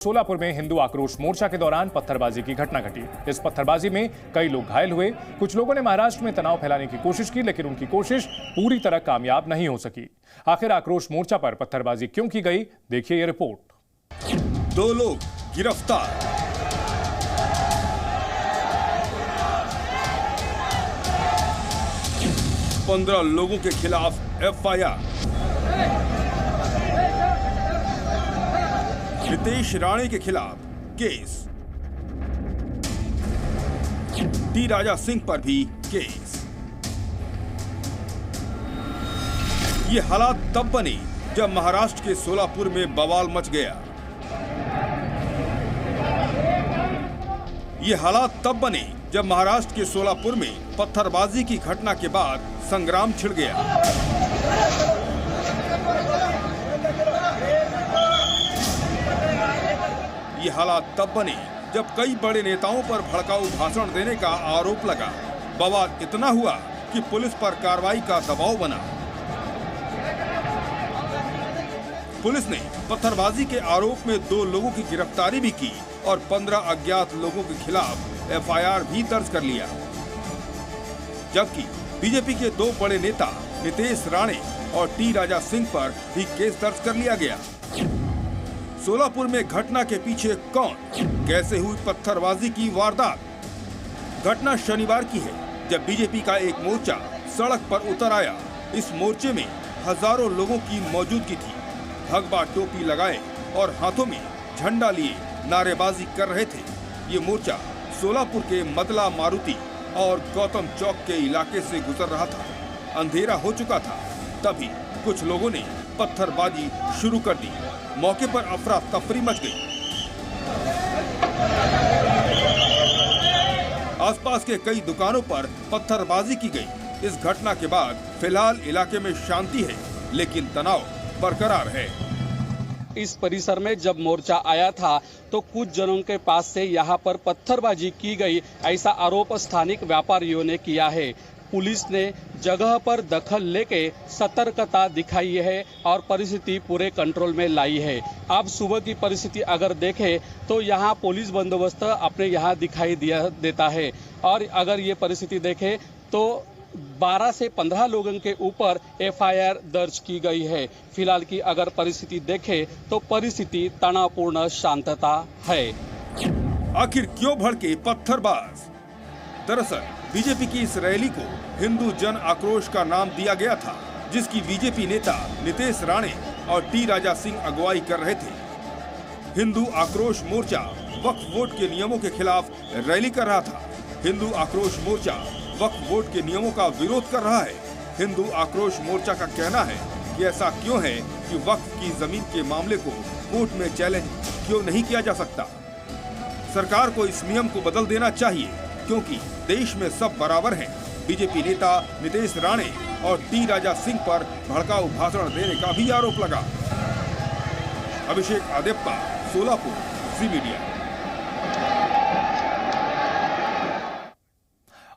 सोलापुर में हिंदू आक्रोश मोर्चा के दौरान पत्थरबाजी की घटना घटी। इस पत्थरबाजी में कई लोग घायल हुए। कुछ लोगों ने महाराष्ट्र में तनाव फैलाने की कोशिश की, लेकिन उनकी कोशिश पूरी तरह कामयाब नहीं हो सकी। आखिर आक्रोश मोर्चा पर पत्थरबाजी क्यों की गई, देखिए ये रिपोर्ट। 2 लोग गिरफ्तार। पंद्रह लोगों के खिलाफ एफआईआर। नितेश राणे के खिलाफ केस। टी राजा सिंह पर भी केस। ये हालात तब बने जब महाराष्ट्र के सोलापुर में बवाल मच गया। ये हालात तब बने जब महाराष्ट्र के सोलापुर में पत्थरबाजी की घटना के बाद संग्राम छिड़ गया। ये हालात तब बने जब कई बड़े नेताओं पर भड़काऊ भाषण देने का आरोप लगा। बवाल इतना हुआ कि पुलिस पर कार्रवाई का दबाव बना। पुलिस ने पत्थरबाजी के आरोप में 2 लोगों की गिरफ्तारी भी की और 15 अज्ञात लोगों के खिलाफ एफआईआर भी दर्ज कर लिया। जबकि बीजेपी के 2 बड़े नेता नितेश राणे और टी राजा सिंह पर भी केस दर्ज कर लिया गया। सोलापुर में घटना के पीछे कौन, कैसे हुई पत्थरबाजी की वारदात? घटना शनिवार की है, जब बीजेपी का एक मोर्चा सड़क पर उतर आया। इस मोर्चे में हजारों लोगों की मौजूदगी थी। भगवा टोपी लगाए और हाथों में झंडा लिए नारेबाजी कर रहे थे। ये मोर्चा सोलापुर के मदला मारुति और गौतम चौक के इलाके से गुजर रहा था। अंधेरा हो चुका था, तभी कुछ लोगों ने पत्थरबाजी शुरू कर दी। मौके पर अफरा तफरी मच गई। आसपास के कई दुकानों पर पत्थरबाजी की गई। इस घटना के बाद फिलहाल इलाके में शांति है, लेकिन तनाव बरकरार है। इस परिसर में जब मोर्चा आया था तो कुछ जनों के पास से यहाँ पर पत्थरबाजी की गई, ऐसा आरोप स्थानिक व्यापारियों ने किया है। पुलिस ने जगह पर दखल लेके सतर्कता दिखाई है और परिस्थिति पूरे कंट्रोल में लाई है। अब सुबह की परिस्थिति अगर देखें तो यहाँ पुलिस बंदोबस्त अपने यहाँ दिखाई देता है। और अगर ये परिस्थिति देखें तो 12 से 15 लोगों के ऊपर एफआईआर दर्ज की गई है। फिलहाल की अगर परिस्थिति देखें तो परिस्थिति तनावपूर्ण शांतता है। आखिर क्यों भड़के पत्थरबाज? दरअसल बीजेपी की इस रैली को हिंदू जन आक्रोश का नाम दिया गया था, जिसकी बीजेपी नेता नितेश राणे और टी राजा सिंह अगुवाई कर रहे थे। हिंदू आक्रोश मोर्चा वक्फ बोर्ड के नियमों के खिलाफ रैली कर रहा था। हिंदू आक्रोश मोर्चा वक्फ बोर्ड के नियमों का विरोध कर रहा है। हिंदू आक्रोश मोर्चा का कहना है कि ऐसा क्यों है कि वक्फ की जमीन के मामले को कोर्ट में चैलेंज क्यों नहीं किया जा सकता। सरकार को इस नियम को बदल देना चाहिए, क्योंकि देश में सब बराबर हैं। बीजेपी नेता नितेश राणे और टी राजा सिंह पर भड़काऊ भाषण देने का भी आरोप लगा। अभिषेक आदेप्पा, सोलापुर, जी मीडिया।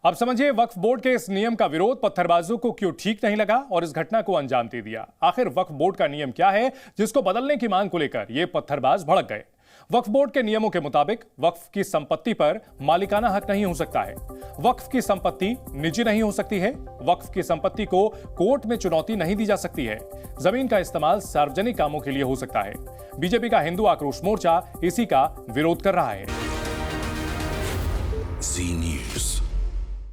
अब समझिए वक्फ बोर्ड के इस नियम का विरोध पत्थरबाजों को क्यों ठीक नहीं लगा और इस घटना को अंजाम दे दिया। आखिर वक्फ बोर्ड का नियम क्या है जिसको बदलने की मांग को लेकर ये पत्थरबाज भड़क गए? वक्फ बोर्ड के नियमों के मुताबिक वक्फ की संपत्ति पर मालिकाना हक नहीं हो सकता है। वक्फ की संपत्ति निजी नहीं हो सकती है। वक्फ की संपत्ति को कोर्ट में चुनौती नहीं दी जा सकती है। जमीन का इस्तेमाल सार्वजनिक कामों के लिए हो सकता है। बीजेपी का हिंदू आक्रोश मोर्चा इसी का विरोध कर रहा है। जी न्यूज़।